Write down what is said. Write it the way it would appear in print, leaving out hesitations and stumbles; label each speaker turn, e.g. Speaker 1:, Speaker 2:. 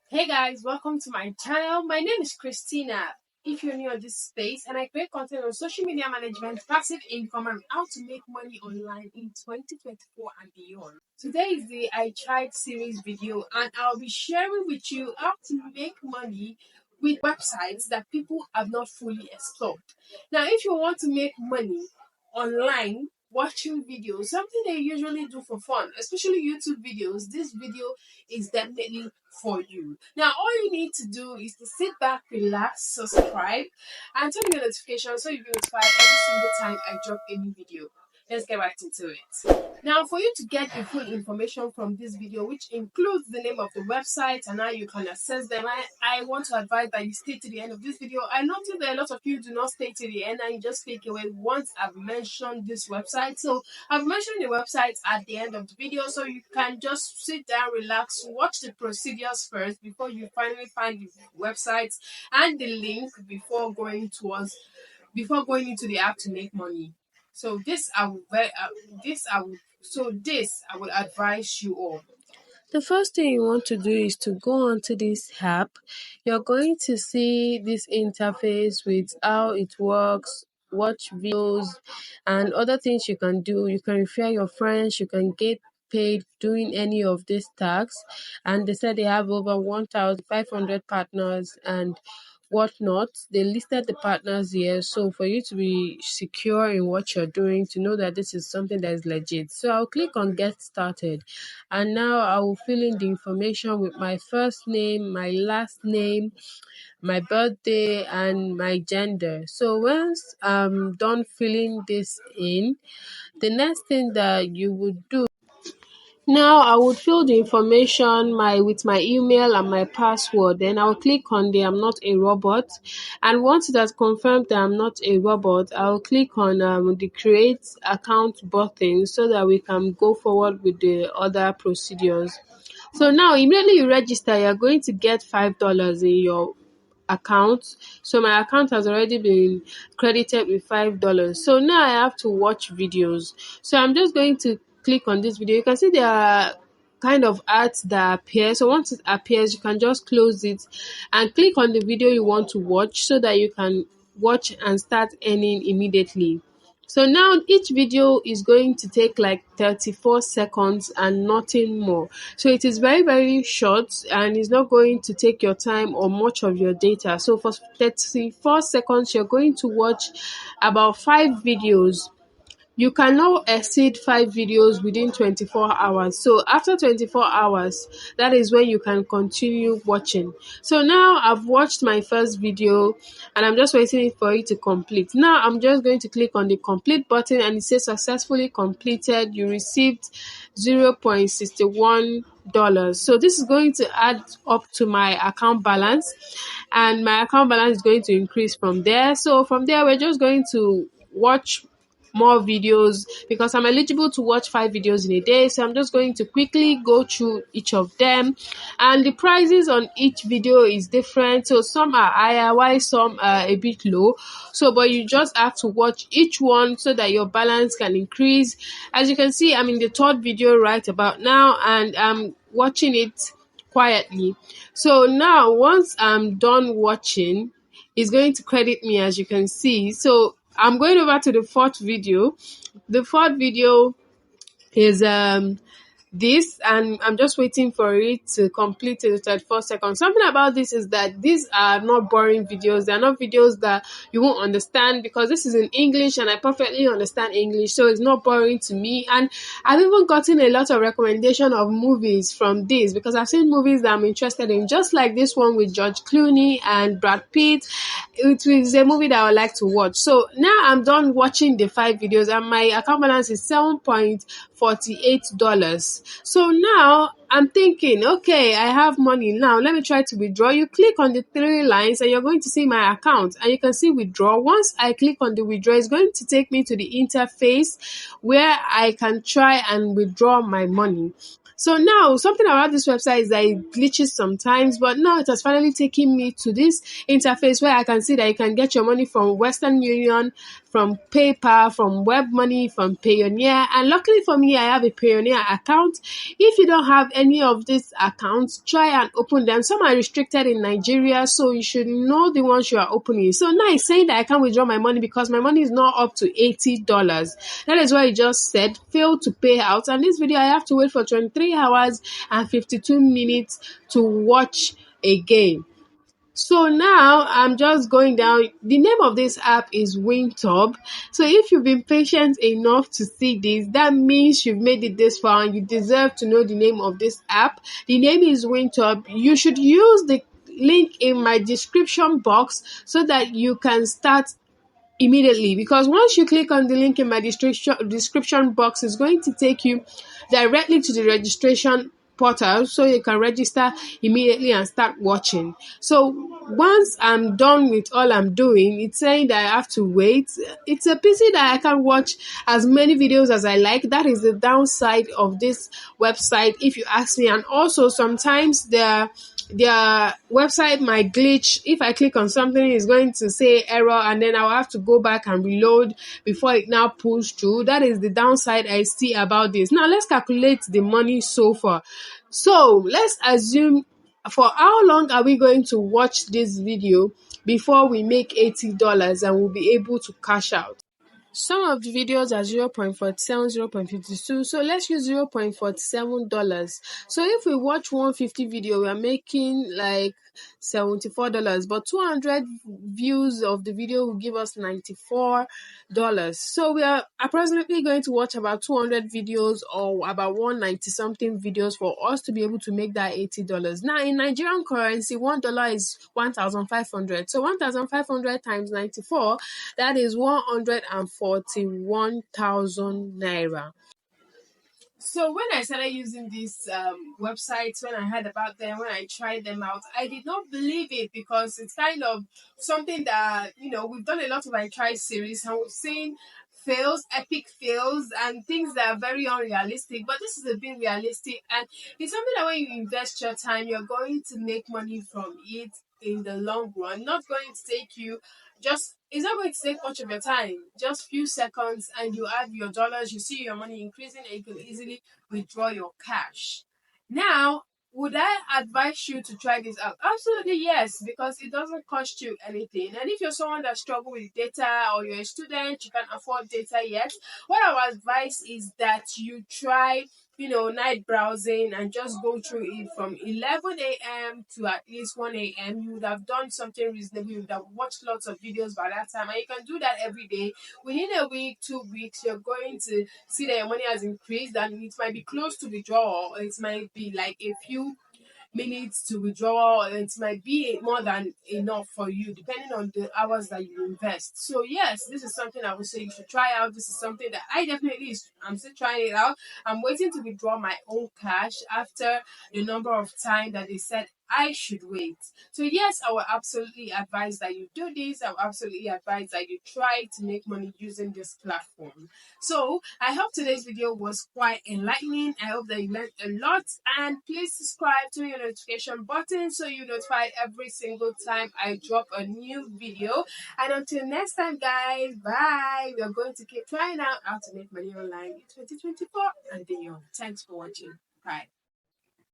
Speaker 1: Hey guys, welcome to my channel. My name is Christina. If you're new on this space, and I create content on social media management, passive income, and how to make money online in 2024 and beyond. Today is the I Tried series video, and I'll be sharing with you how to make money with websites that people have not fully explored. Now, if you want to make money online, watching videos, something they usually do for fun, especially YouTube videos, this video is definitely for you. Now, all you need to do is to sit back, relax, subscribe, and turn on your notifications so you'll be notified every single time I drop a new video. Let's get right into it. Now, for you to get the full information from this video, which includes the name of the website and how you can access them, I want to advise that you stay to the end of this video. I noticed that a lot of you do not stay to the end and you just click away once I've mentioned this website. So I've mentioned the website at the end of the video, so you can just sit down, relax, watch the procedures first before you finally find the website and the link before going into the app to make money. So this I would advise you all.
Speaker 2: The first thing you want to do is to go onto this app. You're going to see this interface with how it works, watch videos, and other things you can do. You can refer your friends, you can get paid doing any of these tasks. And they said they have over 1,500 partners and whatnot. They listed the partners here. So for you to be secure in what you're doing, to know that this is something that is legit. So I'll click on get started. And now I will fill in the information with my first name, my last name, my birthday, and my gender. So once I'm done filling this in, the next thing that you would do now I would fill the information with my email and my password. Then I'll click on the I'm not a robot. And once it has confirmed that I'm not a robot, I'll click on the create account button so that we can go forward with the other procedures. So now immediately you register, you're going to get $5 in your account. So my account has already been credited with $5. So now I have to watch videos. So I'm just going to click on this video. You can see there are kind of ads that appear. So once it appears, you can just close it and click on the video you want to watch so that you can watch and start earning immediately. So now each video is going to take like 34 seconds and nothing more. So it is very, very short and it's not going to take your time or much of your data. So for 34 seconds, you're going to watch about 5 videos. You cannot exceed 5 videos within 24 hours. So after 24 hours, that is when you can continue watching. So now I've watched my first video and I'm just waiting for it to complete. Now I'm just going to click on the complete button and it says successfully completed. You received $0.61. So this is going to add up to my account balance and my account balance is going to increase from there. So from there, we're just going to watch more videos because I'm eligible to watch 5 videos in a day. So I'm just going to quickly go through each of them, and the prices on each video is different. So some are higher while some are a bit low. So but you just have to watch each one so that your balance can increase. As you can see, I'm in the third video right about now and I'm watching it quietly. So now once I'm done watching, it's going to credit me, as you can see. So I'm going over to the fourth video. The fourth video is this, and I'm just waiting for it to complete in 34 seconds. Something about this is that these are not boring videos. They're not videos that you won't understand because this is in English and I perfectly understand English, so it's not boring to me. And I've even gotten a lot of recommendation of movies from this because I've seen movies that I'm interested in, just like this one with George Clooney and Brad Pitt. It is a movie that I would like to watch. So now I'm done watching the 5 videos and my account balance is $7.48. So now I'm thinking, okay, I have money now. Let me try to withdraw. You click on the 3 lines and you're going to see my account and you can see withdraw. Once I click on the withdraw, it's going to take me to the interface where I can try and withdraw my money. So now something about this website is that it glitches sometimes, but now it has finally taken me to this interface where I can see that you can get your money from Western Union, from PayPal, from Web Money, from Payoneer. And luckily for me, I have a Payoneer account. If you don't have any of these accounts, try and open them. Some are restricted in Nigeria, so you should know the ones you are opening. So now it's saying that I can't withdraw my money because my money is not up to $80. That is why it just said failed to pay out. And this video, I have to wait for 23 hours and 52 minutes to watch again. So now I'm just going down. The name of this app is Wintop. So if you've been patient enough to see this, that means you've made it this far and you deserve to know the name of this app. The name is Wintop. You should use the link in my description box so that you can start immediately, because once you click on the link in my description box, it's going to take you directly to the registration portal so you can register immediately and start watching. So once I'm done with all I'm doing, it's saying that I have to wait. It's a pity that I can't watch as many videos as I like. That is the downside of this website, if you ask me. And also sometimes their website might glitch. If I click on something, it's going to say error, and then I'll have to go back and reload before it now pulls through. That is the downside I see about this. Now let's calculate the money so far. So let's assume, for how long are we going to watch this video before we make $80 and we'll be able to cash out? Some of the videos are 0.47, 0.52. So let's use $0.47. So if we watch 150 video, we are making like $74, but 200 views of the video will give us $94. So we are approximately going to watch about 200 videos or about 190 something videos for us to be able to make that $80. Now in Nigerian currency, $1 is 1,500. So 1,500 times 94, that is 141,000 naira.
Speaker 1: So when I started using these websites, when I heard about them, when I tried them out, I did not believe it, because it's kind of something that, we've done a lot of I try series and we've seen fails, epic fails, and things that are very unrealistic. But this is a bit realistic, and it's something that when you invest your time, you're going to make money from it in the long run. Not going to take you it's not going to take much of your time, just few seconds, and you have your dollars, you see your money increasing, and you can easily withdraw your cash. Now, would I advise you to try this out? Absolutely yes, because it doesn't cost you anything. And if you're someone that struggles with data, or you're a student, you can't afford data yet, what I would advise is that you try night browsing and just go through it from 11 a.m. to at least 1 a.m. You would have done something reasonable. You would have watched lots of videos by that time, and you can do that every day. Within a week, 2 weeks, you're going to see that your money has increased, and it might be close to withdrawal, or it might be like a few minutes to withdraw. It might be more than enough for you depending on the hours that you invest. So yes, this is something I would say you should try out. This is something that I'm still trying it out. I'm waiting to withdraw my own cash after the number of time that they said I should wait. So yes, I will absolutely advise that you do this. I will absolutely advise that you try to make money using this platform. So I hope today's video was quite enlightening. I hope that you learned a lot, and please subscribe to your notification button so you're notified every single time I drop a new video. And until next time, guys, bye. We are going to keep trying out how to make money online in 2024 and beyond. Thanks for watching. Bye.